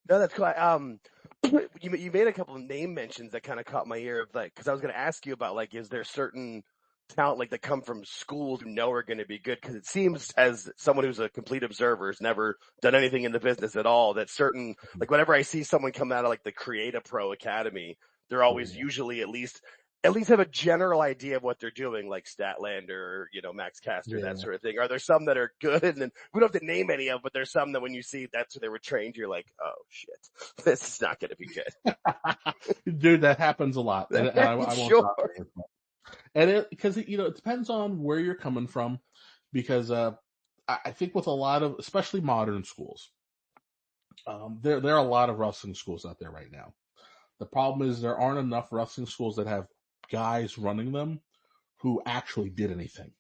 No, that's cool. You made a couple of name mentions that kind of caught my ear, of like, because I was going to ask you about, like, is there certain talent like that come from schools you know are going to be good? Because it seems, as someone who's a complete observer, has never done anything in the business at all, that certain, like, whenever I see someone come out of like the Create a Pro Academy, they're always usually at least have a general idea of what they're doing, like Statlander or, Max Caster, that sort of thing. Are there some that are good? And then we don't have to name any of, but there's some that when you see that's where they were trained, you're like, oh shit, this is not going to be good. Dude, that happens a lot. And I won't Sure. And because it depends on where you're coming from, because I think with a lot of, especially modern schools, there are a lot of wrestling schools out there right now. The problem is there aren't enough wrestling schools that have guys running them who actually did anything.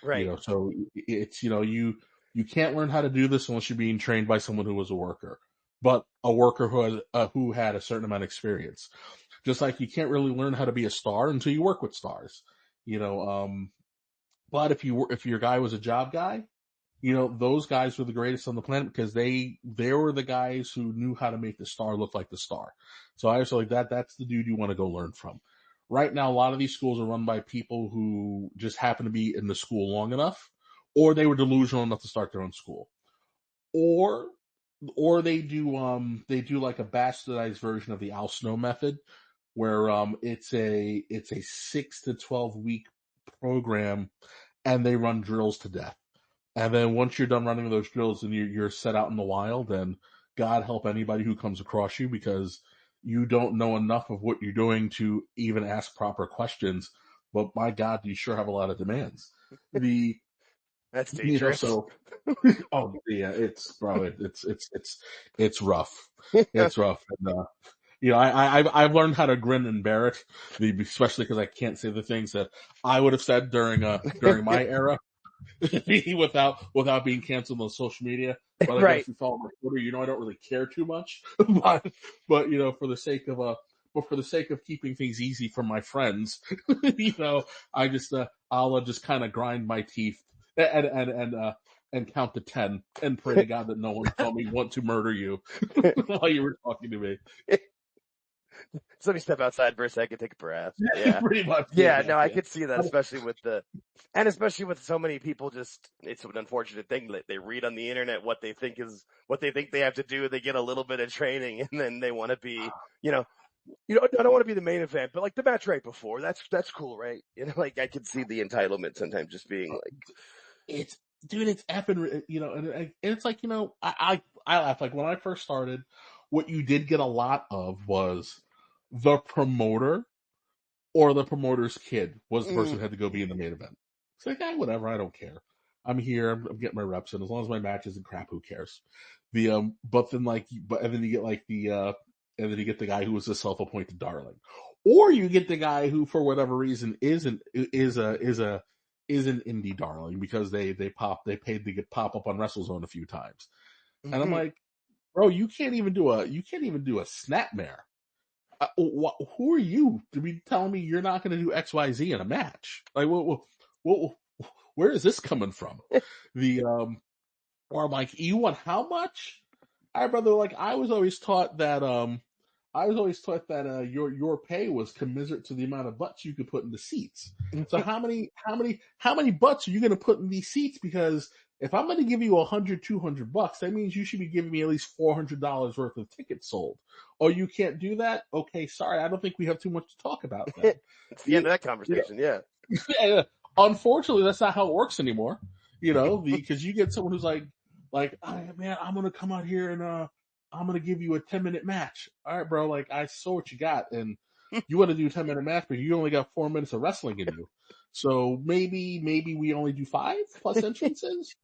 Right. So it's, you can't learn how to do this unless you're being trained by someone who was a worker, but a worker who had a certain amount of experience. Just like you can't really learn how to be a star until you work with stars, but if your guy was a job guy, those guys were the greatest on the planet because they were the guys who knew how to make the star look like the star. So I was like, that's the dude you want to go learn from. Right now, a lot of these schools are run by people who just happen to be in the school long enough, or they were delusional enough to start their own school, or they do like a bastardized version of the Al Snow method, where it's a 6 to 12 week program, and they run drills to death. And then once you're done running those drills and you're set out in the wild, then God help anybody who comes across you, because you don't know enough of what you're doing to even ask proper questions. But my God, you sure have a lot of demands. That's dangerous. Oh yeah, it's rough. It's rough. And, I've learned how to grin and bear it, especially because I can't say the things that I would have said during my era. without being canceled on social media. But I guess if you follow my Twitter, I don't really care too much. but for the sake of keeping things easy for my friends, I just I'll just kind of grind my teeth and count to 10 and pray to God that no one told me want to murder you while you were talking to me. So let me step outside for a second, take a breath. Yeah, pretty much. Yeah, I could see that, especially with so many people. It's an unfortunate thing that they read on the internet what they think they have to do. They get a little bit of training, and then they want to be, I don't want to be the main event, but like the match right before, that's cool, right? Like I could see the entitlement sometimes just being like, it's effing, and it's like, I laugh. Like when I first started, what you did get a lot of was the promoter or the promoter's kid was the person who had to go be in the main event. It's like, whatever, I don't care. I'm here, I'm getting my reps in. As long as my match isn't crap, who cares? And then you get the guy who was a self-appointed darling. Or you get the guy who, for whatever reason, is an indie darling because they paid to pop up on WrestleZone a few times. And I'm like, bro, you can't even do a snapmare. Who are you to be telling me you're not going to do XYZ in a match? Like, where is this coming from? Or I'm like, you want how much? All right, brother. Like, I was always taught that your pay was commensurate to the amount of butts you could put in the seats. So how many butts are you going to put in these seats? Because if I'm going to give you $100, $200, that means you should be giving me at least $400 worth of tickets sold. Oh, you can't do that? Okay, sorry. I don't think we have too much to talk about then. It's the end of that conversation. Yeah. Unfortunately, that's not how it works anymore. Because you get someone who's like, man, I'm going to come out here and, I'm going to give you a 10-minute match. All right, bro. Like, I saw what you got, and you want to do a 10-minute match, but you only got 4 minutes of wrestling in you. So maybe we only do 5 plus entrances.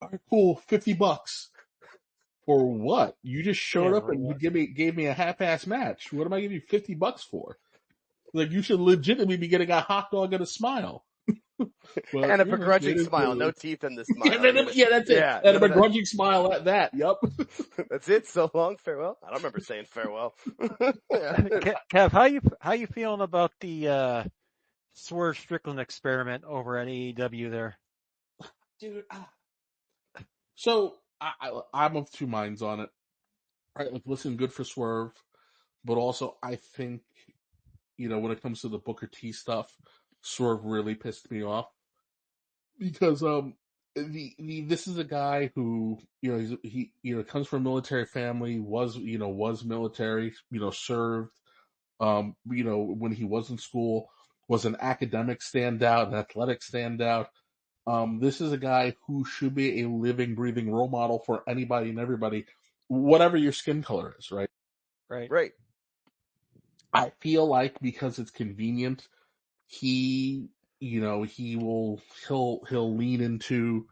All right, cool. $50 for what? You just showed up and you gave me a half-ass match. What am I giving you $50 for? Like, you should legitimately be getting a hot dog and a smile. But, and a begrudging smile, no teeth in the smile. That's it. Yeah, and a begrudging smile at that. Yep. That's it. So long, farewell. I don't remember saying farewell. Kev, how you feeling about the Swerve Strickland experiment over at AEW there? Dude, so I'm of two minds on it. right, like listen, good for Swerve, but also I think, when it comes to the Booker T stuff, Swerve really pissed me off because this is a guy who he comes from a military family, was military, served, when he was in school, was an academic standout, an athletic standout. This is a guy who should be a living, breathing role model for anybody and everybody, whatever your skin color is, right? Right. I feel like because it's convenient, he'll lean into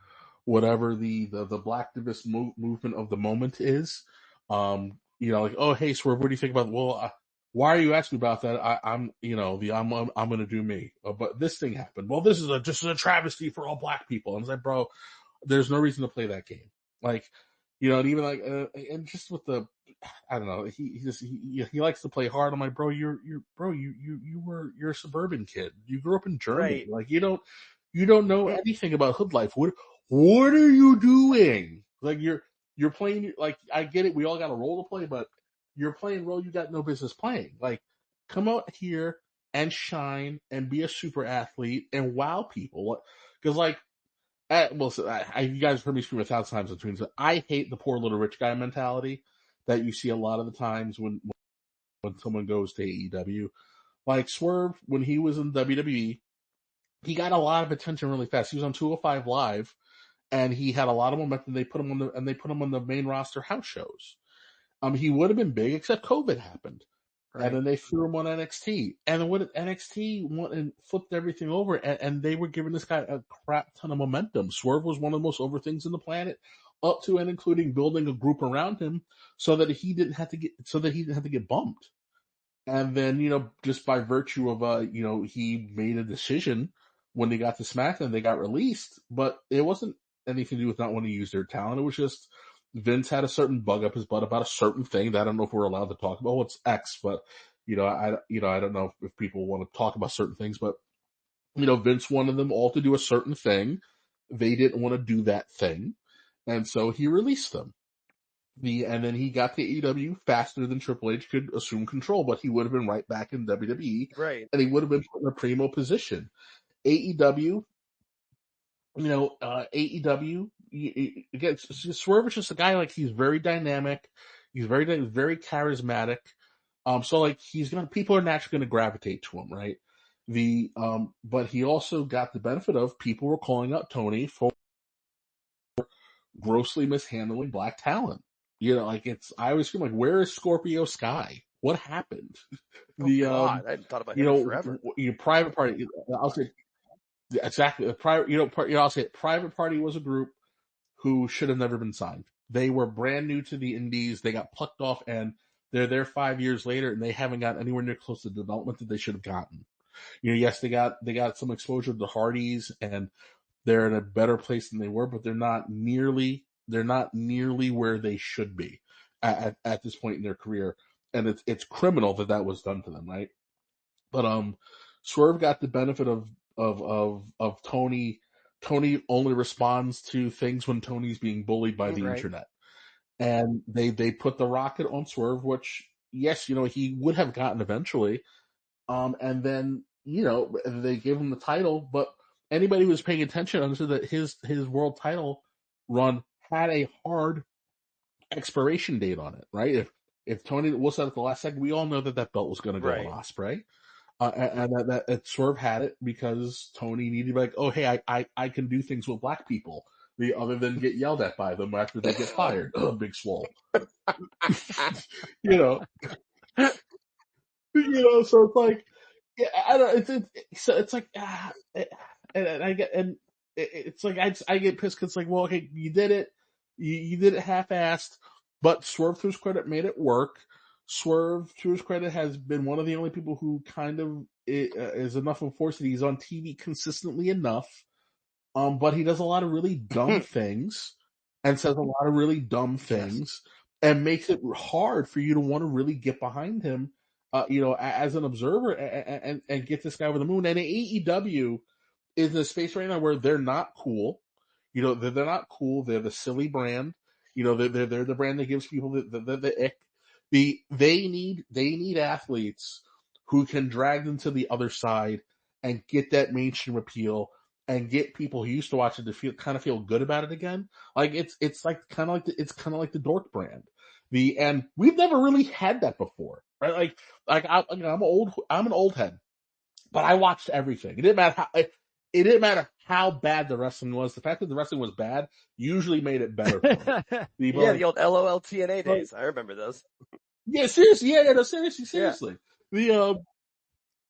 whatever the blacktivist movement of the moment is. Like, oh, hey, Swerve, what do you think about? Well, why are you asking about that? I'm going to do me. But this thing happened. Well, this is just a travesty for all black people. And I was like, bro, there's no reason to play that game. Like, and even like, and just with the, I don't know, he likes to play hard. I'm like, bro, you're a suburban kid. You grew up in Germany. Right. Like, you don't know anything about hood life. What are you doing? Like, you're playing, like, I get it. We all got a role to play, but you're playing a role you got no business playing. Like, come out here and shine and be a super athlete and wow people. Because, like, you guys heard me scream 1,000 times between. So I hate the poor little rich guy mentality that you see a lot of the times when someone goes to AEW. Like Swerve, when he was in WWE, he got a lot of attention really fast. He was on 205 Live, and he had a lot of momentum. They put him on the main roster house shows. He would have been big, except COVID happened. Right. And then they threw him on NXT. And then NXT went and flipped everything over, and they were giving this guy a crap ton of momentum. Swerve was one of the most over things in the planet, up to and including building a group around him so that he didn't have to get bumped. And then, just by virtue of he made a decision when they got to SmackDown, they got released, but it wasn't anything to do with not wanting to use their talent. It was just Vince had a certain bug up his butt about a certain thing that I don't know if we're allowed to talk about. Well, it's X, but I don't know if people want to talk about certain things, but Vince wanted them all to do a certain thing. They didn't want to do that thing, and so he released them. And then he got to AEW faster than Triple H could assume control, but he would have been right back in WWE, right? And he would have been put in a primo position. AEW. AEW, again, Swerve is just a guy, like, he's very dynamic. He's very charismatic. So, like, people are naturally going to gravitate to him, right? But he also got the benefit of people were calling out Tony for grossly mishandling black talent. I always feel like, where is Scorpio Sky? What happened? God, I hadn't thought about him forever. Private Party, I'll say, exactly. I'll say Private Party was a group who should have never been signed. They were brand new to the indies. They got plucked off, and they're there 5 years later, and they haven't got anywhere near close to the development that they should have gotten. Yes, they got some exposure to the Hardys, and they're in a better place than they were, but they're not nearly where they should be at this point in their career. And it's criminal that was done to them, right? But Swerve got the benefit of Tony. Tony only responds to things when Tony's being bullied by the internet. And they put the rocket on Swerve, which, yes, he would have gotten eventually. And then, they gave him the title, but anybody who was paying attention understood that his world title run had a hard expiration date on it, right? If Tony was at the last second, we all know that belt was going to go on Ospreay. And that Swerve had it because Tony needed to be like, oh, hey, I can do things with black people, other than get yelled at by them after they get fired. Big swole. So it's like, yeah, I don't. It's like, and I get, and it's like I get pissed because, like, well, okay, you did it, you did it half-assed, but Swerve, to his credit, made it work. Swerve, to his credit, has been one of the only people who kind of is enough of a force that he's on TV consistently enough. But he does a lot of really dumb things and says a lot of really dumb things and makes it hard for you to want to really get behind him, as an observer and get this guy over the moon. And AEW is in a space right now where they're not cool. They're not cool. They're the silly brand. You know, they're the brand that gives people the ick. They need athletes who can drag them to the other side and get that mainstream appeal and get people who used to watch it to feel good about it again. Like it's kind of like the dork brand. And we've never really had that before, right? I'm an old head, but I watched everything. It didn't matter how bad the wrestling was. The fact that the wrestling was bad usually made it better for me. The old LOL TNA days. I remember those. Yeah, seriously. Yeah, no, seriously. Yeah.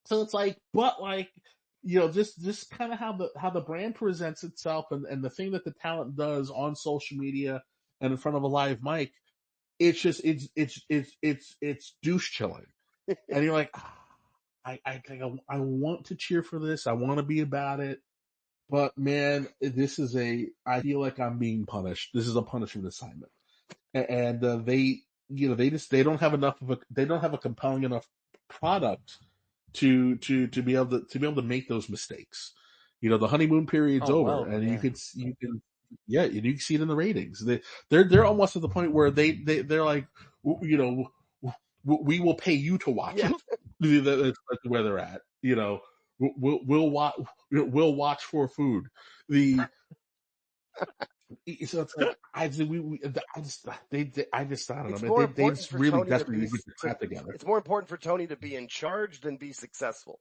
So it's like, but like, just kind of how the brand presents itself and the thing that the talent does on social media and in front of a live mic, it's just, it's douche chilling. And you're like, I want to cheer for this. I want to be about it. But man, I feel like I'm being punished. This is a punishment assignment. And they don't have a compelling enough product to be able to make those mistakes. The honeymoon period's over, and you can see it in the ratings. They're almost at the point where they're like, we will pay you to watch it. That's where they're at. We'll watch for food. So it's like I don't know. They just really desperately need to get their crap together. It's more important for Tony to be in charge than be successful.